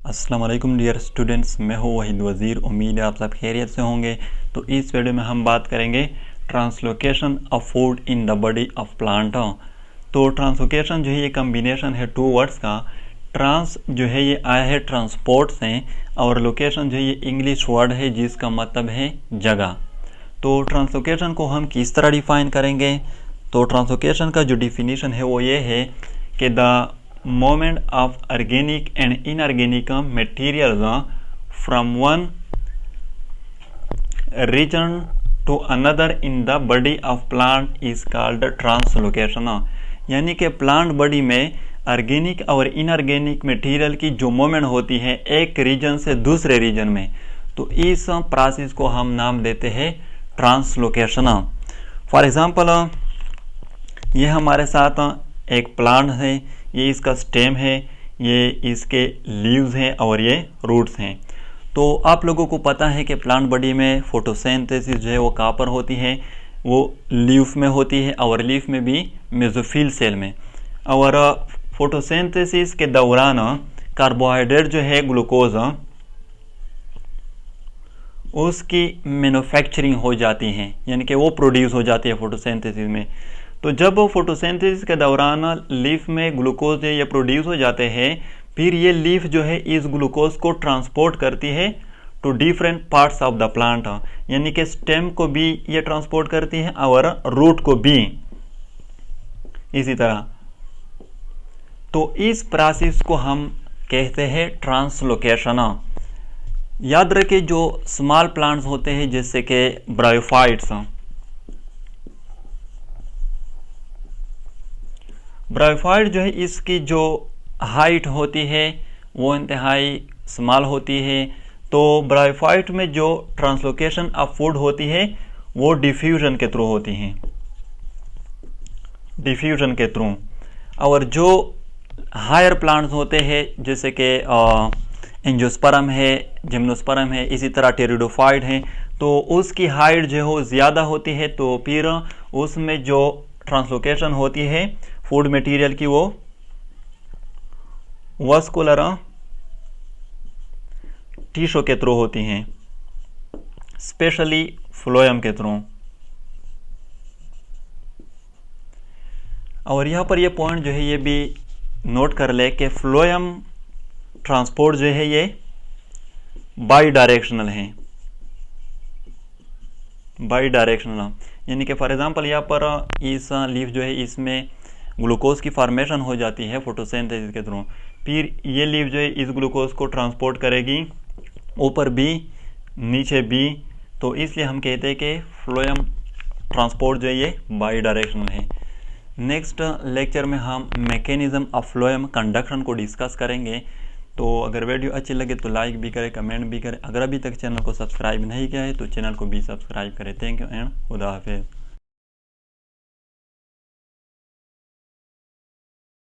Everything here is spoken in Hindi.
अस्सलाम वालेकुम डियर स्टूडेंट्स, मैं हूँ वहीद वज़ीर। उम्मीद है आप सब खैरियत से होंगे। तो इस वीडियो में हम बात करेंगे translocation of food in the body of plant. तो ट्रांसलोकेशन जो है ये कम्बिनेशन है टू वर्ड्स का। ट्रांस जो है ये आया है ट्रांसपोर्ट से, और लोकेशन जो है ये इंग्लिश वर्ड है जिसका मतलब है जगह। तो ट्रांसलोकेशन को हम किस तरह डिफाइन करेंगे? तो ट्रांसलोकेशन का जो डिफिनीशन है वो ये है कि the movement of organic and inorganic materials from one region to another in the body of plant is called translocation। यानी कि प्लांट बॉडी में ऑर्गेनिक और इनऑर्गेनिक मटेरियल की जो मूवमेंट होती है एक रीजन से दूसरे रीजन में, तो इस प्रोसेस को हम नाम देते हैं ट्रांसलोकेशन। फॉर एग्जांपल ये हमारे साथ एक प्लांट है, ये इसका स्टेम है, ये इसके लीव्स हैं और ये रूट्स हैं। तो आप लोगों को पता है कि प्लांट बॉडी में फोटोसिंथेसिस जो है वो कहाँ पर होती है? वो लीफ में होती है, और लीफ में भी मेसोफिल सेल में। और फोटोसिंथेसिस के दौरान कार्बोहाइड्रेट जो है ग्लूकोज उसकी मैन्युफैक्चरिंग हो जाती है, यानी कि वो प्रोड्यूस हो जाती है फोटोसिंथेसिस में। तो जब फोटोसिंथेसिस के दौरान लीफ में ग्लूकोज ये प्रोड्यूस हो जाते हैं, फिर ये लीफ जो है इस ग्लूकोज को ट्रांसपोर्ट करती है to different parts of the plant, यानी कि स्टेम को भी ये ट्रांसपोर्ट करती है और रूट को भी इसी तरह। तो इस प्रोसेस को हम कहते हैं ट्रांसलोकेशन। याद रखें, जो स्मॉल प्लांट्स होते हैं जैसे कि ब्रायोफाइट्स, ब्रायोफाइट जो है इसकी जो हाइट होती है वो इंतहाई स्मॉल होती है। तो ब्रायोफाइट में जो ट्रांसलोकेशन ऑफ फूड होती है वो डिफ्यूजन के थ्रू होती है, डिफ्यूजन के थ्रू। और जो हायर प्लांट्स होते हैं जैसे कि एंजियोस्पर्म है, जिम्नोस्पर्म है, इसी तरह टेरिडोफाइट है, तो उसकी हाइट जो है ज़्यादा होती है। तो फिर उसमें जो ट्रांसलोकेशन होती है फूड मटेरियल की वो वास्कुलर टिश्यू के थ्रू होती हैं, स्पेशली फ्लोएम के थ्रू। और यहाँ पर ये पॉइंट जो है ये भी नोट कर ले कि फ्लोएम ट्रांसपोर्ट जो है ये बाई डायरेक्शनल है, बाई डायरेक्शनल। यानी कि फॉर एग्जांपल यहाँ पर इस लीफ जो है इसमें ग्लूकोज की फॉर्मेशन हो जाती है फोटोसिंथेसिस के थ्रू, फिर ये लीफ जो है इस ग्लूकोज को ट्रांसपोर्ट करेगी ऊपर भी नीचे भी। तो इसलिए हम कहते हैं कि फ्लोएम ट्रांसपोर्ट जो है ये बाई डायरेक्शनल है। नेक्स्ट लेक्चर में हम मैकेनिज्म ऑफ फ्लोएम कंडक्शन को डिस्कस करेंगे। तो अगर वीडियो अच्छी लगे तो लाइक भी करें, कमेंट भी करें। अगर अभी तक चैनल को सब्सक्राइब नहीं किया है तो चैनल को भी सब्सक्राइब करें। थैंक यू एंड खुदा हाफिज़।